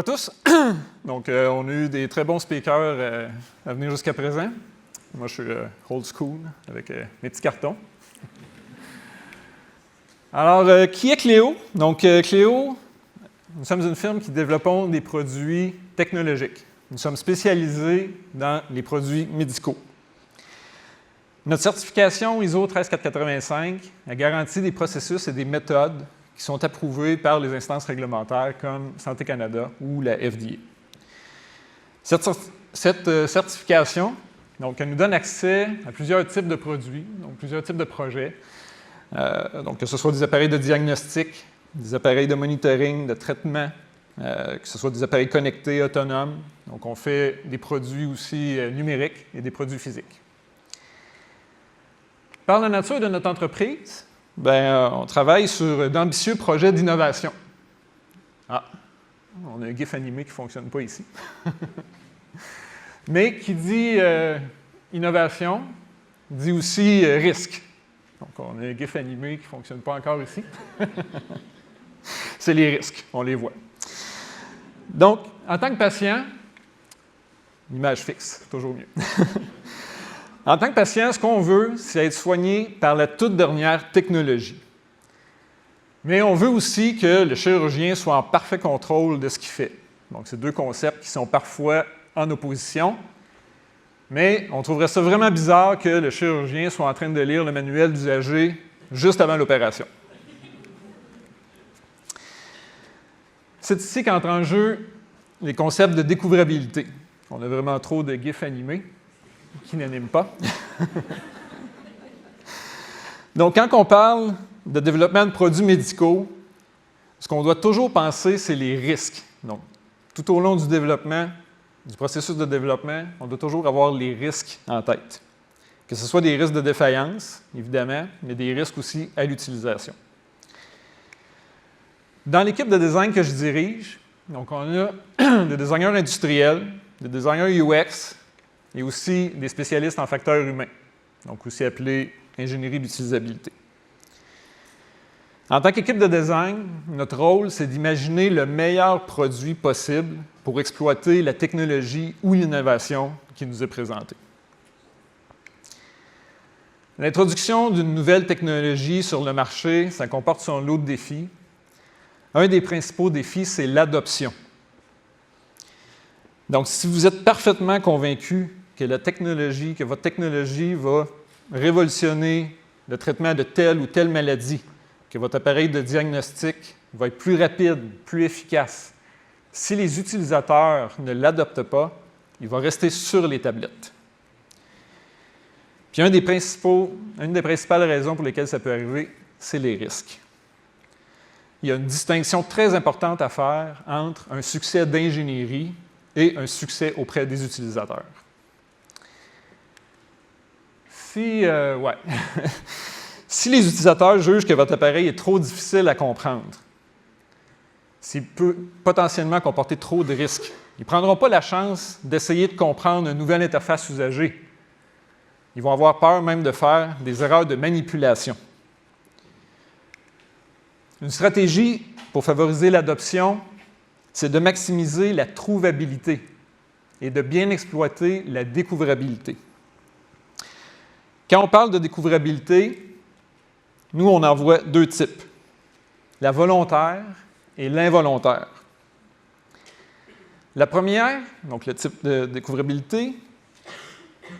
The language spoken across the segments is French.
Bonjour à tous. Donc, on a eu des très bons speakers à venir jusqu'à présent. Moi, je suis old school avec mes petits cartons. Alors, qui est Cléo? Donc, Cléo, nous sommes une firme qui développons des produits technologiques. Nous sommes spécialisés dans les produits médicaux. Notre certification ISO 13485 a garanti des processus et des méthodes qui sont approuvés par les instances réglementaires comme Santé Canada ou la FDA. Cette certification, donc, elle nous donne accès à plusieurs types de produits, donc plusieurs types de projets, donc que ce soit des appareils de diagnostic, des appareils de monitoring, de traitement, que ce soit des appareils connectés, autonomes. Donc, on fait des produits aussi numériques et des produits physiques. Par la nature de notre entreprise, on travaille sur d'ambitieux projets d'innovation. Ah, on a un GIF animé qui ne fonctionne pas ici. Mais qui dit innovation, dit aussi risque. Donc, on a un GIF animé qui ne fonctionne pas encore ici. C'est les risques, on les voit. Donc, en tant que patient, l'image fixe, toujours mieux. En tant que patient, ce qu'on veut, c'est être soigné par la toute dernière technologie. Mais on veut aussi que le chirurgien soit en parfait contrôle de ce qu'il fait. Donc, c'est deux concepts qui sont parfois en opposition. Mais on trouverait ça vraiment bizarre que le chirurgien soit en train de lire le manuel d'usager juste avant l'opération. C'est ici qu'entrent en jeu les concepts de découvrabilité. On a vraiment trop de GIFs animés qui n'animent pas. Donc, quand on parle de développement de produits médicaux, ce qu'on doit toujours penser, c'est les risques. Donc, tout au long du développement, du processus de développement, on doit toujours avoir les risques en tête. Que ce soit des risques de défaillance, évidemment, mais des risques aussi à l'utilisation. Dans l'équipe de design que je dirige, donc on a des designers industriels, des designers UX et aussi des spécialistes en facteurs humains, donc aussi appelés ingénierie d'utilisabilité. En tant qu'équipe de design, notre rôle, c'est d'imaginer le meilleur produit possible pour exploiter la technologie ou l'innovation qui nous est présentée. L'introduction d'une nouvelle technologie sur le marché, ça comporte son lot de défis. Un des principaux défis, c'est l'adoption. Donc, si vous êtes parfaitement convaincu que votre technologie va révolutionner le traitement de telle ou telle maladie, que votre appareil de diagnostic va être plus rapide, plus efficace, si les utilisateurs ne l'adoptent pas, il va rester sur les tablettes. Puis une des principales raisons pour lesquelles ça peut arriver, c'est les risques. Il y a une distinction très importante à faire entre un succès d'ingénierie et un succès auprès des utilisateurs. Si les utilisateurs jugent que votre appareil est trop difficile à comprendre, s'il peut potentiellement comporter trop de risques, ils ne prendront pas la chance d'essayer de comprendre une nouvelle interface usagée. Ils vont avoir peur même de faire des erreurs de manipulation. Une stratégie pour favoriser l'adoption, c'est de maximiser la trouvabilité et de bien exploiter la découvrabilité. Quand on parle de découvrabilité, nous, on en voit deux types, la volontaire et l'involontaire. La première, donc le type de découvrabilité,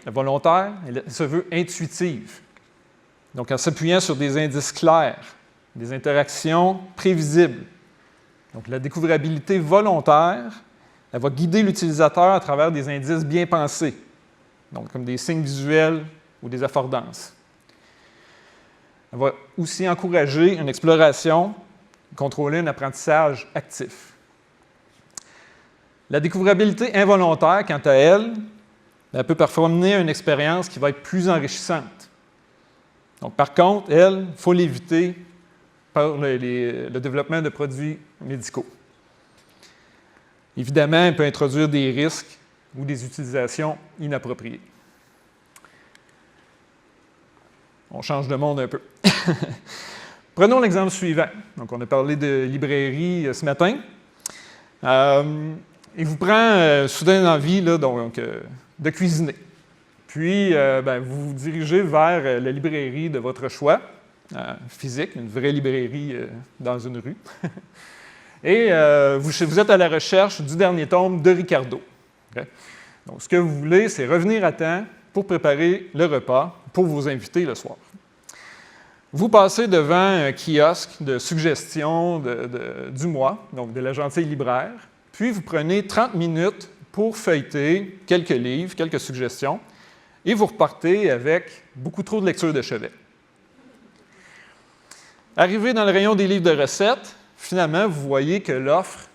la volontaire, elle se veut intuitive. Donc, en s'appuyant sur des indices clairs, des interactions prévisibles. Donc, la découvrabilité volontaire, elle va guider l'utilisateur à travers des indices bien pensés, donc comme des signes visuels ou des affordances. Elle va aussi encourager une exploration, contrôler un apprentissage actif. La découvrabilité involontaire, quant à elle, elle peut parfois mener à une expérience qui va être plus enrichissante. Donc, par contre, il faut l'éviter par le développement de produits médicaux. Évidemment, elle peut introduire des risques ou des utilisations inappropriées. On change de monde un peu. Prenons l'exemple suivant. Donc, on a parlé de librairie ce matin. Il vous prend soudain envie là, de cuisiner. Puis, vous vous dirigez vers la librairie de votre choix, physique, une vraie librairie dans une rue. Et vous êtes à la recherche du dernier tome de Ricardo. Okay? Donc, ce que vous voulez, c'est revenir à temps pour préparer le repas pour vos invités le soir. Vous passez devant un kiosque de suggestions du mois, donc de la gentille libraire, puis vous prenez 30 minutes pour feuilleter quelques livres, quelques suggestions, et vous repartez avec beaucoup trop de lecture de chevet. Arrivé dans le rayon des livres de recettes, finalement, vous voyez que l'offre,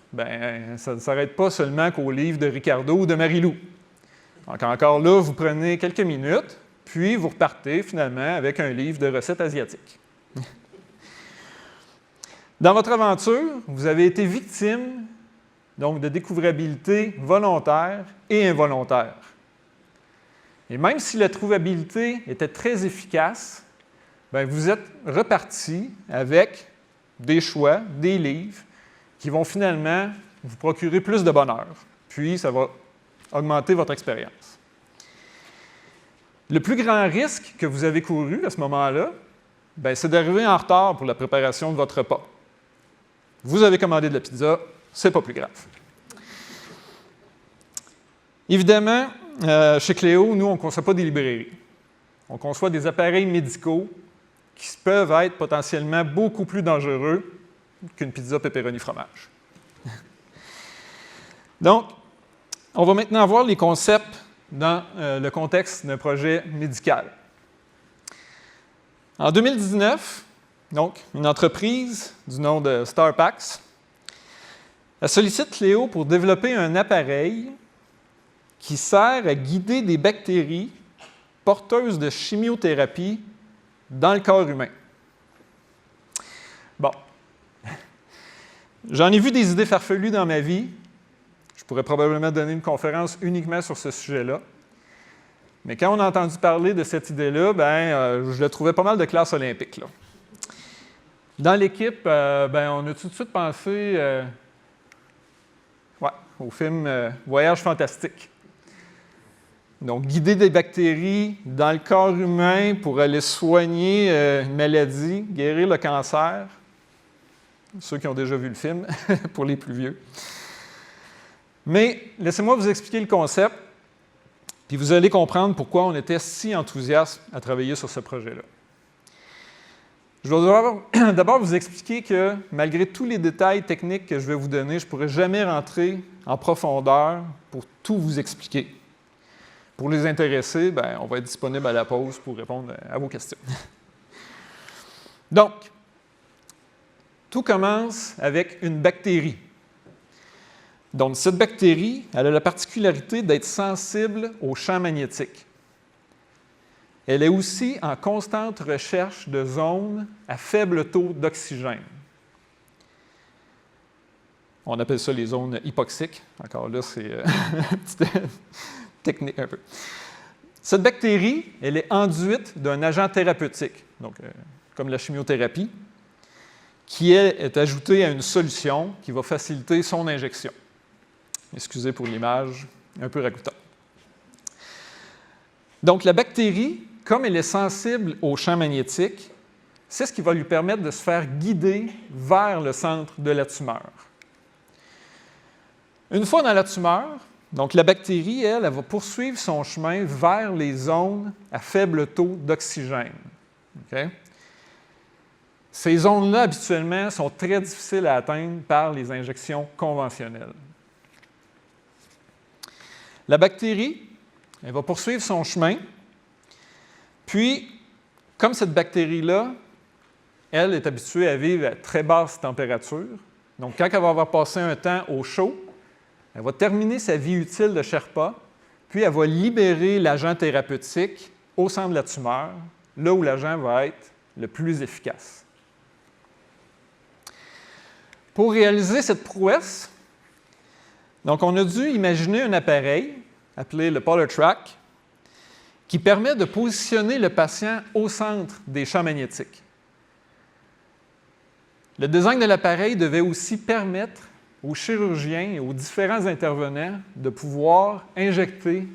ça ne s'arrête pas seulement qu'aux livres de Ricardo ou de Marie-Lou. Donc encore là, vous prenez quelques minutes, puis vous repartez finalement avec un livre de recettes asiatiques. Dans votre aventure, vous avez été victime donc de découvrabilité volontaire et involontaire. Et même si la trouvabilité était très efficace, vous êtes reparti avec des choix, des livres qui vont finalement vous procurer plus de bonheur. Puis, ça va augmenter votre expérience. Le plus grand risque que vous avez couru à ce moment-là, c'est d'arriver en retard pour la préparation de votre repas. Vous avez commandé de la pizza, c'est pas plus grave. Évidemment, chez Cléo, nous, on ne conçoit pas des librairies. On conçoit des appareils médicaux qui peuvent être potentiellement beaucoup plus dangereux qu'une pizza pepperoni fromage. Donc, on va maintenant voir les concepts dans le contexte d'un projet médical. En 2019, donc, une entreprise du nom de Starpax elle sollicite Cléo pour développer un appareil qui sert à guider des bactéries porteuses de chimiothérapie dans le corps humain. Bon, j'en ai vu des idées farfelues dans ma vie. Je pourrais probablement donner une conférence uniquement sur ce sujet-là. Mais quand on a entendu parler de cette idée-là, je la trouvais pas mal de classe olympique, là. Dans l'équipe, on a tout de suite pensé au film Voyage fantastique. Donc, guider des bactéries dans le corps humain pour aller soigner une maladie, guérir le cancer. Ceux qui ont déjà vu le film, pour les plus vieux. Mais laissez-moi vous expliquer le concept, puis vous allez comprendre pourquoi on était si enthousiaste à travailler sur ce projet-là. Je vais d'abord vous expliquer que, malgré tous les détails techniques que je vais vous donner, je ne pourrai jamais rentrer en profondeur pour tout vous expliquer. Pour les intéressés, on va être disponible à la pause pour répondre à vos questions. Donc, tout commence avec une bactérie. Donc, cette bactérie, elle a la particularité d'être sensible aux champs magnétiques. Elle est aussi en constante recherche de zones à faible taux d'oxygène. On appelle ça les zones hypoxiques. Encore là, c'est une petite technique un peu. Cette bactérie, elle est enduite d'un agent thérapeutique, donc comme la chimiothérapie, qui est ajouté à une solution qui va faciliter son injection. Excusez pour l'image, un peu ragoûtante. Donc, la bactérie, comme elle est sensible aux champs magnétiques, c'est ce qui va lui permettre de se faire guider vers le centre de la tumeur. Une fois dans la tumeur, donc la bactérie, elle va poursuivre son chemin vers les zones à faible taux d'oxygène. Okay? Ces zones-là, habituellement, sont très difficiles à atteindre par les injections conventionnelles. La bactérie, elle va poursuivre son chemin, puis, comme cette bactérie-là, elle est habituée à vivre à très basse température, donc quand elle va avoir passé un temps au chaud, elle va terminer sa vie utile de Sherpa, puis elle va libérer l'agent thérapeutique au centre de la tumeur, là où l'agent va être le plus efficace. Pour réaliser cette prouesse, donc on a dû imaginer un appareil appelé le Polar Track qui permet de positionner le patient au centre des champs magnétiques. Le design de l'appareil devait aussi permettre aux chirurgiens et aux différents intervenants de pouvoir injecter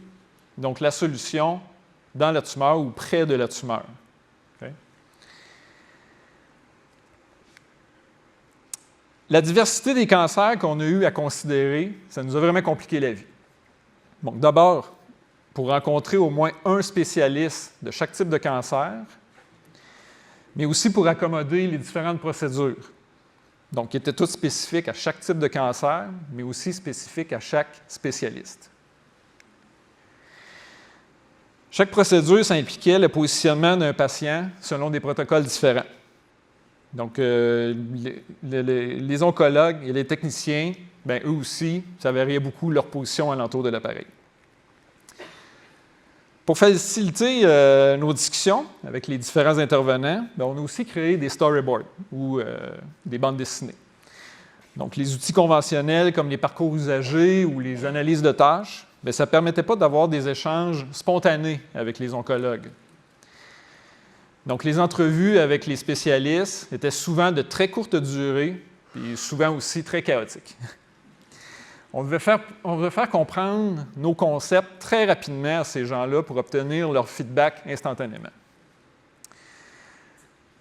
donc, la solution dans la tumeur ou près de la tumeur. Okay? La diversité des cancers qu'on a eu à considérer, ça nous a vraiment compliqué la vie. Donc, d'abord, pour rencontrer au moins un spécialiste de chaque type de cancer, mais aussi pour accommoder les différentes procédures. Donc, qui étaient toutes spécifiques à chaque type de cancer, mais aussi spécifiques à chaque spécialiste. Chaque procédure, ça impliquait le positionnement d'un patient selon des protocoles différents. Donc, les oncologues et les techniciens, bien, eux aussi, ça variait beaucoup leur position alentour de l'appareil. Pour faciliter nos discussions avec les différents intervenants, bien, on a aussi créé des storyboards ou des bandes dessinées. Donc, les outils conventionnels comme les parcours usagers ou les analyses de tâches, bien, ça ne permettait pas d'avoir des échanges spontanés avec les oncologues. Donc, les entrevues avec les spécialistes étaient souvent de très courte durée et souvent aussi très chaotiques. On devait faire comprendre nos concepts très rapidement à ces gens-là pour obtenir leur feedback instantanément.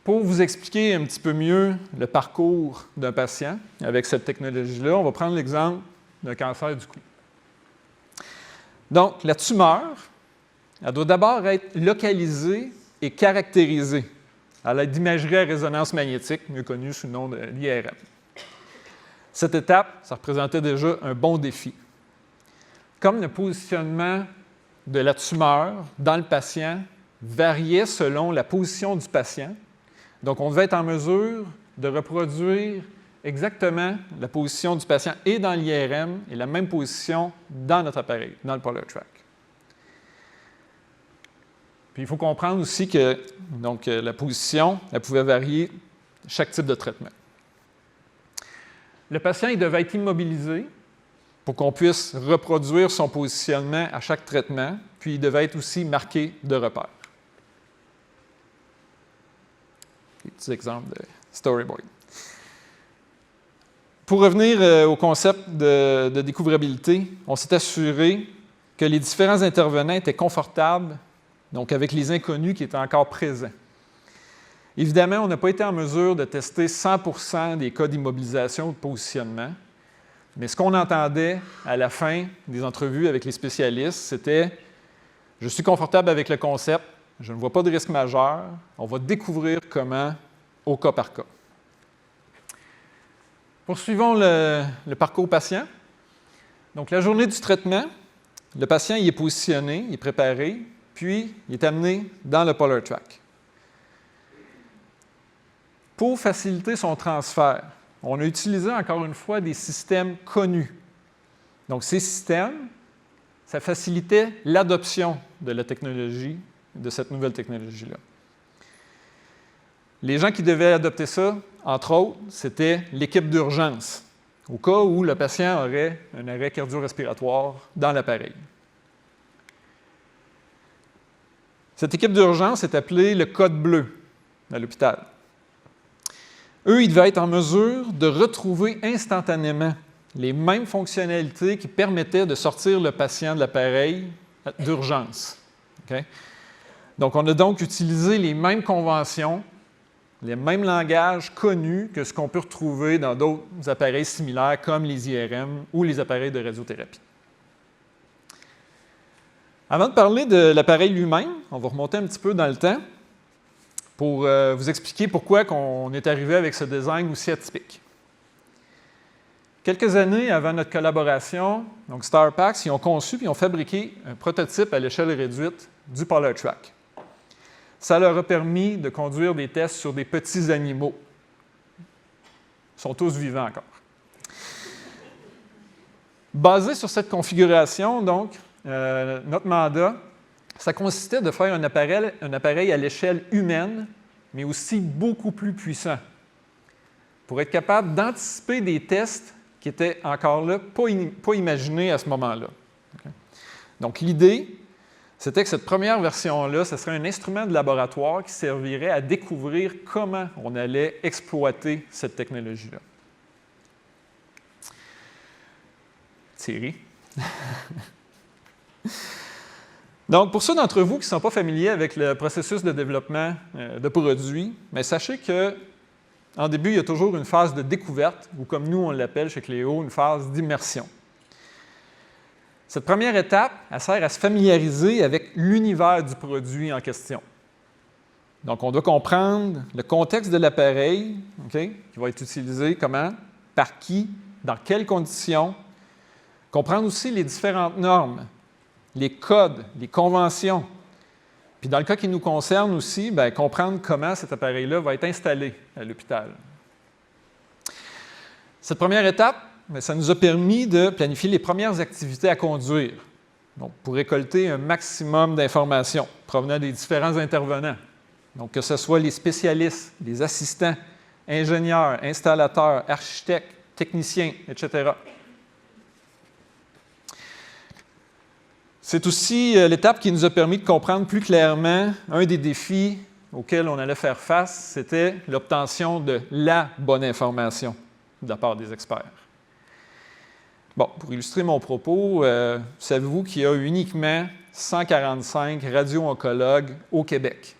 Pour vous expliquer un petit peu mieux le parcours d'un patient avec cette technologie-là, on va prendre l'exemple d'un cancer du cou. Donc, la tumeur, elle doit d'abord être localisée et caractérisée à l'aide d'imagerie à résonance magnétique, mieux connue sous le nom de l'IRM. Cette étape, ça représentait déjà un bon défi. Comme le positionnement de la tumeur dans le patient variait selon la position du patient, donc on devait être en mesure de reproduire exactement la position du patient et dans l'IRM et la même position dans notre appareil, dans le PolarTrack. Puis il faut comprendre aussi que donc, la position, elle pouvait varier chaque type de traitement. Le patient il devait être immobilisé pour qu'on puisse reproduire son positionnement à chaque traitement, puis il devait être aussi marqué de repères. Des petits exemples de storyboard. Pour revenir au concept de découvrabilité, on s'est assuré que les différents intervenants étaient confortables donc avec les inconnus qui étaient encore présents. Évidemment, on n'a pas été en mesure de tester 100% des cas d'immobilisation ou de positionnement, mais ce qu'on entendait à la fin des entrevues avec les spécialistes, c'était « Je suis confortable avec le concept, je ne vois pas de risque majeur, on va découvrir comment au cas par cas ». Poursuivons le parcours patient. Donc, la journée du traitement, le patient il est positionné, il est préparé, puis il est amené dans le PolarTrack. Pour faciliter son transfert, on a utilisé encore une fois des systèmes connus. Donc, ces systèmes, ça facilitait l'adoption de la technologie, de cette nouvelle technologie-là. Les gens qui devaient adopter ça, entre autres, c'était l'équipe d'urgence, au cas où le patient aurait un arrêt cardio-respiratoire dans l'appareil. Cette équipe d'urgence est appelée le code bleu à l'hôpital. Eux, ils devaient être en mesure de retrouver instantanément les mêmes fonctionnalités qui permettaient de sortir le patient de l'appareil d'urgence. Okay? Donc, on a donc utilisé les mêmes conventions, les mêmes langages connus que ce qu'on peut retrouver dans d'autres appareils similaires comme les IRM ou les appareils de radiothérapie. Avant de parler de l'appareil lui-même, on va remonter un petit peu dans le temps pour vous expliquer pourquoi on est arrivé avec ce design aussi atypique. Quelques années avant notre collaboration, donc Starpax, ils ont conçu et ont fabriqué un prototype à l'échelle réduite du PolarTrack. Ça leur a permis de conduire des tests sur des petits animaux. Ils sont tous vivants encore. Basé sur cette configuration, donc, notre mandat, ça consistait de faire un appareil à l'échelle humaine, mais aussi beaucoup plus puissant, pour être capable d'anticiper des tests qui étaient encore là, pas imaginés à ce moment-là. Okay? Donc, l'idée, c'était que cette première version-là, ce serait un instrument de laboratoire qui servirait à découvrir comment on allait exploiter cette technologie-là. Thierry. Donc, pour ceux d'entre vous qui ne sont pas familiers avec le processus de développement de produits, mais sachez qu'en début, il y a toujours une phase de découverte, ou comme nous, on l'appelle chez Cléo, une phase d'immersion. Cette première étape, elle sert à se familiariser avec l'univers du produit en question. Donc, on doit comprendre le contexte de l'appareil, qui va être utilisé, comment, par qui, dans quelles conditions. Comprendre aussi les différentes normes, les codes, les conventions. Puis, dans le cas qui nous concerne aussi, bien, comprendre comment cet appareil-là va être installé à l'hôpital. Cette première étape, bien, ça nous a permis de planifier les premières activités à conduire, donc pour récolter un maximum d'informations provenant des différents intervenants. Donc, que ce soit les spécialistes, les assistants, ingénieurs, installateurs, architectes, techniciens, etc. C'est aussi l'étape qui nous a permis de comprendre plus clairement un des défis auxquels on allait faire face, c'était l'obtention de la bonne information de la part des experts. Bon, pour illustrer mon propos, savez-vous qu'il y a uniquement 145 radio-oncologues au Québec?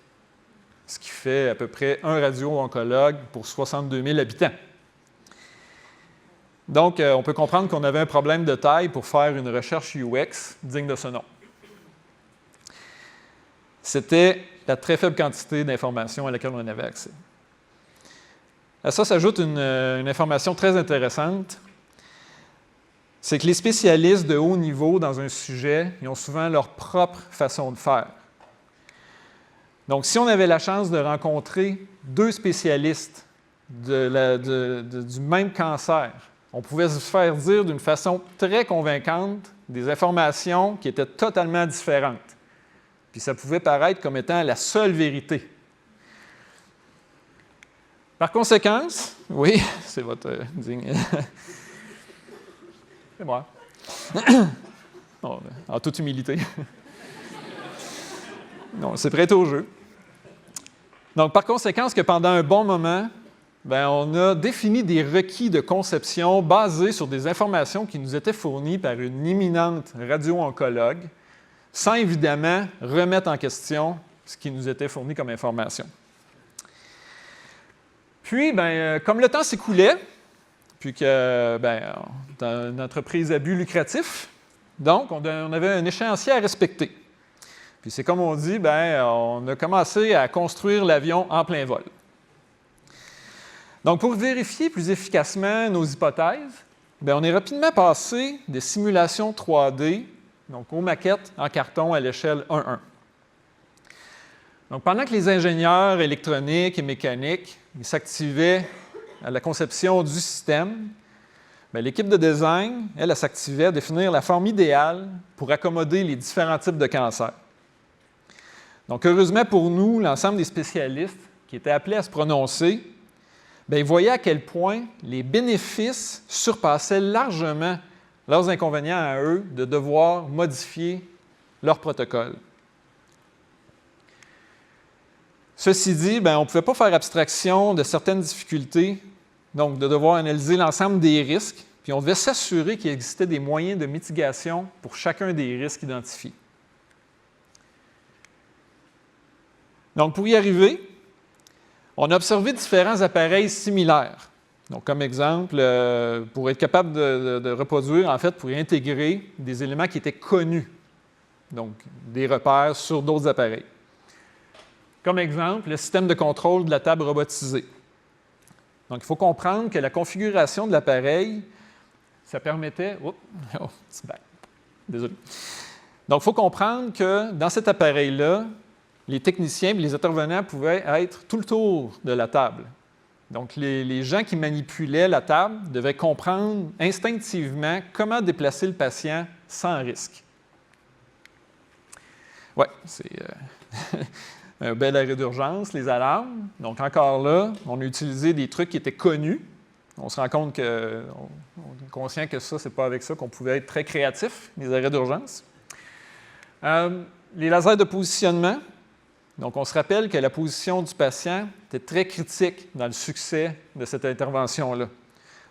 Ce qui fait à peu près un radio-oncologue pour 62 000 habitants. Donc, on peut comprendre qu'on avait un problème de taille pour faire une recherche UX digne de ce nom. C'était la très faible quantité d'informations à laquelle on avait accès. À ça s'ajoute une information très intéressante, c'est que les spécialistes de haut niveau dans un sujet, ils ont souvent leur propre façon de faire. Donc, si on avait la chance de rencontrer deux spécialistes du même cancer, on pouvait se faire dire d'une façon très convaincante des informations qui étaient totalement différentes. Puis ça pouvait paraître comme étant la seule vérité. Par conséquent, oui, c'est votre digne. C'est moi. En toute humilité. Non, c'est prêt au jeu. Donc, par conséquent, que pendant un bon moment, bien, on a défini des requis de conception basés sur des informations qui nous étaient fournies par une éminente radio-oncologue, sans évidemment remettre en question ce qui nous était fourni comme information. Puis, bien, comme le temps s'écoulait, puis que bien, dans une entreprise à but lucratif, donc on avait un échéancier à respecter. Puis c'est comme on dit, bien, on a commencé à construire l'avion en plein vol. Donc, pour vérifier plus efficacement nos hypothèses, bien, on est rapidement passé des simulations 3D, donc aux maquettes en carton à l'échelle 1:1. Donc, pendant que les ingénieurs électroniques et mécaniques s'activaient à la conception du système, bien, l'équipe de design, elle s'activait à définir la forme idéale pour accommoder les différents types de cancers. Donc, heureusement pour nous, l'ensemble des spécialistes qui étaient appelés à se prononcer, bien, ils voyaient à quel point les bénéfices surpassaient largement leurs inconvénients à eux de devoir modifier leur protocole. Ceci dit, bien, on ne pouvait pas faire abstraction de certaines difficultés, donc de devoir analyser l'ensemble des risques, puis on devait s'assurer qu'il existait des moyens de mitigation pour chacun des risques identifiés. Donc, pour y arriver, on a observé différents appareils similaires. Donc, comme exemple, pour être capable de reproduire, en fait, pour y intégrer des éléments qui étaient connus, donc des repères sur d'autres appareils. Comme exemple, le système de contrôle de la table robotisée. Donc, il faut comprendre que la configuration de l'appareil, ça permettait... Désolé. Donc, il faut comprendre que dans cet appareil-là, les techniciens et les intervenants pouvaient être tout le tour de la table. Donc, les gens qui manipulaient la table devaient comprendre instinctivement comment déplacer le patient sans risque. Oui, c'est un bel arrêt d'urgence, les alarmes. Donc, encore là, on a utilisé des trucs qui étaient connus. On se rend compte qu'on est conscient que ça, ce n'est pas avec ça qu'on pouvait être très créatif, les arrêts d'urgence. Les lasers de positionnement. Donc, on se rappelle que la position du patient était très critique dans le succès de cette intervention-là.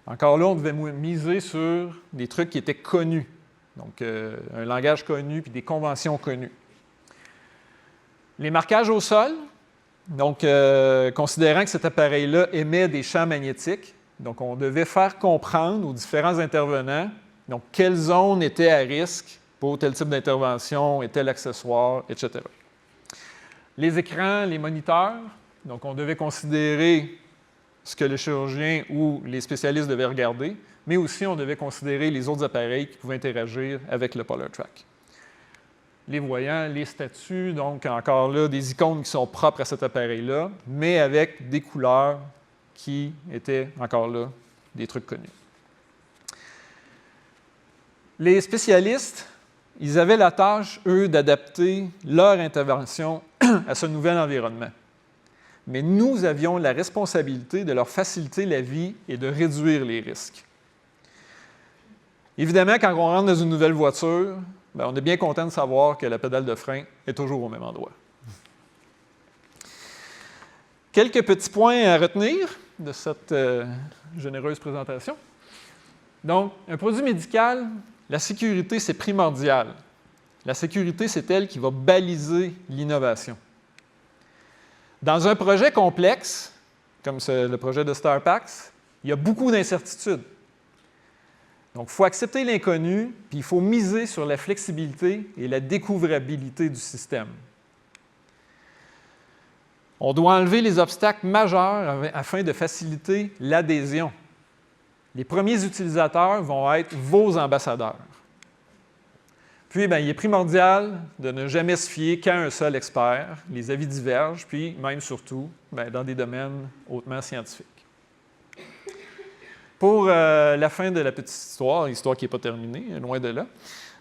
Encore là, on devait miser sur des trucs qui étaient connus. Donc, un langage connu puis des conventions connues. Les marquages au sol, donc, considérant que cet appareil-là émet des champs magnétiques, donc on devait faire comprendre aux différents intervenants donc, quelles zones étaient à risque pour tel type d'intervention et tel accessoire, etc. Les écrans, les moniteurs, donc on devait considérer ce que le chirurgien ou les spécialistes devaient regarder, mais aussi on devait considérer les autres appareils qui pouvaient interagir avec le PolarTrack. Les voyants, les statuts, donc encore là, des icônes qui sont propres à cet appareil-là, mais avec des couleurs qui étaient encore là des trucs connus. Les spécialistes, ils avaient la tâche, eux, d'adapter leur intervention à ce nouvel environnement. Mais nous avions la responsabilité de leur faciliter la vie et de réduire les risques. Évidemment, quand on rentre dans une nouvelle voiture, bien, on est bien content de savoir que la pédale de frein est toujours au même endroit. Quelques petits points à retenir de cette généreuse présentation. Donc, un produit médical, la sécurité, c'est primordial. La sécurité, c'est elle qui va baliser l'innovation. Dans un projet complexe, comme le projet de StarPax, il y a beaucoup d'incertitudes. Donc, il faut accepter l'inconnu, puis il faut miser sur la flexibilité et la découvrabilité du système. On doit enlever les obstacles majeurs afin de faciliter l'adhésion. Les premiers utilisateurs vont être vos ambassadeurs. Puis, bien, il est primordial de ne jamais se fier qu'à un seul expert. Les avis divergent, puis même surtout bien, dans des domaines hautement scientifiques. Pour la fin de la petite histoire qui n'est pas terminée, loin de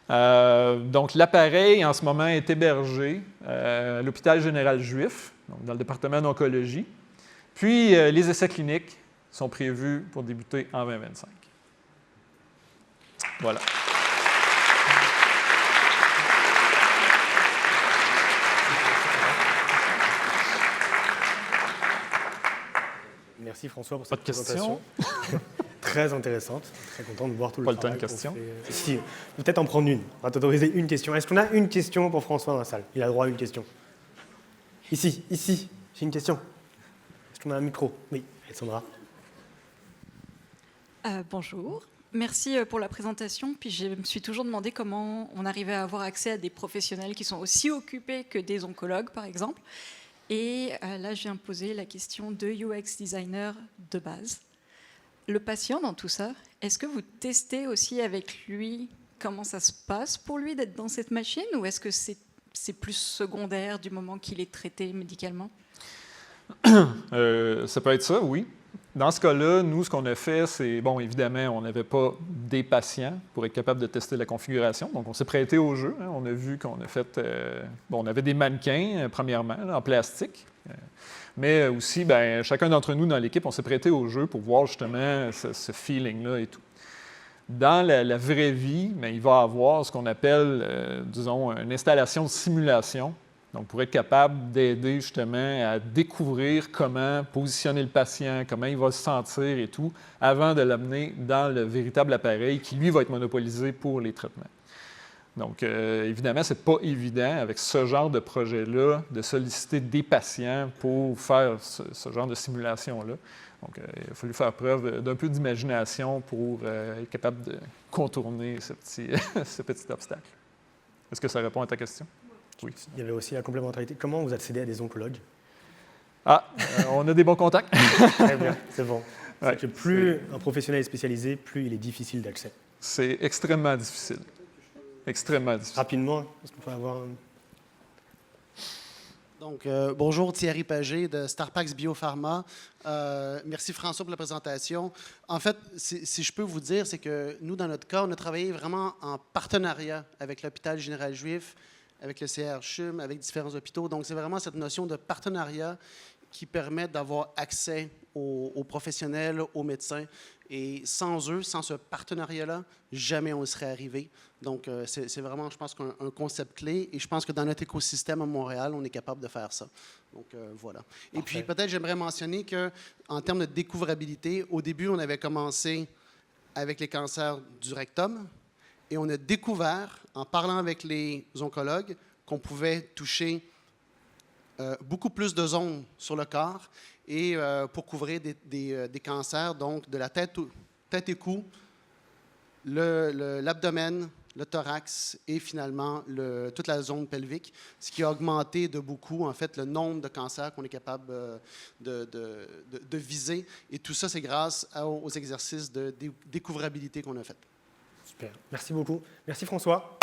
là. Donc, l'appareil, en ce moment, est hébergé à l'Hôpital général juif, donc dans le département d'oncologie. Puis, les essais cliniques sont prévus pour débuter en 2025. Voilà. Merci François pour cette présentation. Très intéressante. Très content de voir tout le travail. Pas le temps de questions. Si, peut-être en prendre une. On va t'autoriser une question. Est-ce qu'on a une question pour François dans la salle? Il a droit à une question. Ici, j'ai une question. Est-ce qu'on a un micro? Oui, Alexandra. Bonjour. Merci pour la présentation. Puis je me suis toujours demandé comment on arrivait à avoir accès à des professionnels qui sont aussi occupés que des oncologues, par exemple. Et là, je viens me poser la question de UX designer de base. Le patient dans tout ça, est-ce que vous testez aussi avec lui comment ça se passe pour lui d'être dans cette machine, ou est-ce que c'est plus secondaire du moment qu'il est traité médicalement? Ça peut être ça, oui. Dans ce cas-là, nous, ce qu'on a fait, c'est, bon, évidemment, on n'avait pas des patients pour être capable de tester la configuration. Donc, on s'est prêté au jeu. Hein. On a vu qu'on a fait... on avait des mannequins, premièrement, là, en plastique. Mais aussi, bien, chacun d'entre nous dans l'équipe, on s'est prêté au jeu pour voir justement ce feeling-là et tout. Dans la vraie vie, bien, il va y avoir ce qu'on appelle, disons, une installation de simulation. Donc, pour être capable d'aider justement à découvrir comment positionner le patient, comment il va se sentir et tout, avant de l'amener dans le véritable appareil qui, lui, va être monopolisé pour les traitements. Donc, évidemment, ce n'est pas évident avec ce genre de projet-là de solliciter des patients pour faire ce genre de simulation-là. Donc, il a fallu faire preuve d'un peu d'imagination pour être capable de contourner ce petit obstacle. Est-ce que ça répond à ta question? Oui. Il y avait aussi la complémentarité. Comment vous accédez à des oncologues? On a des bons contacts. Très bien, c'est bon. Ouais, c'est que plus un professionnel est spécialisé, plus il est difficile d'accès. C'est extrêmement difficile. Extrêmement difficile. Rapidement, est-ce qu'on peut avoir un... Donc, bonjour, Thierry Pagé de StarPax Biopharma. Merci François pour la présentation. En fait, si je peux vous dire, c'est que nous, dans notre cas, on a travaillé vraiment en partenariat avec l'Hôpital général juif, avec le CRCHUM, avec différents hôpitaux. Donc, c'est vraiment cette notion de partenariat qui permettent d'avoir accès aux professionnels, aux médecins. Et sans eux, sans ce partenariat-là, jamais on y serait arrivé. Donc, c'est vraiment, je pense, un concept clé. Et je pense que dans notre écosystème à Montréal, on est capable de faire ça. Donc, voilà. Et puis, peut-être, j'aimerais mentionner qu'en termes de découvrabilité, au début, on avait commencé avec les cancers du rectum. Et on a découvert, en parlant avec les oncologues, qu'on pouvait toucher beaucoup plus de zones sur le corps et pour couvrir des cancers, donc de la tête et cou, l'abdomen, le thorax et finalement toute la zone pelvique, ce qui a augmenté de beaucoup, en fait, le nombre de cancers qu'on est capable de viser. Et tout ça, c'est grâce aux exercices de découvrabilité qu'on a fait. Super. Merci beaucoup. Merci François.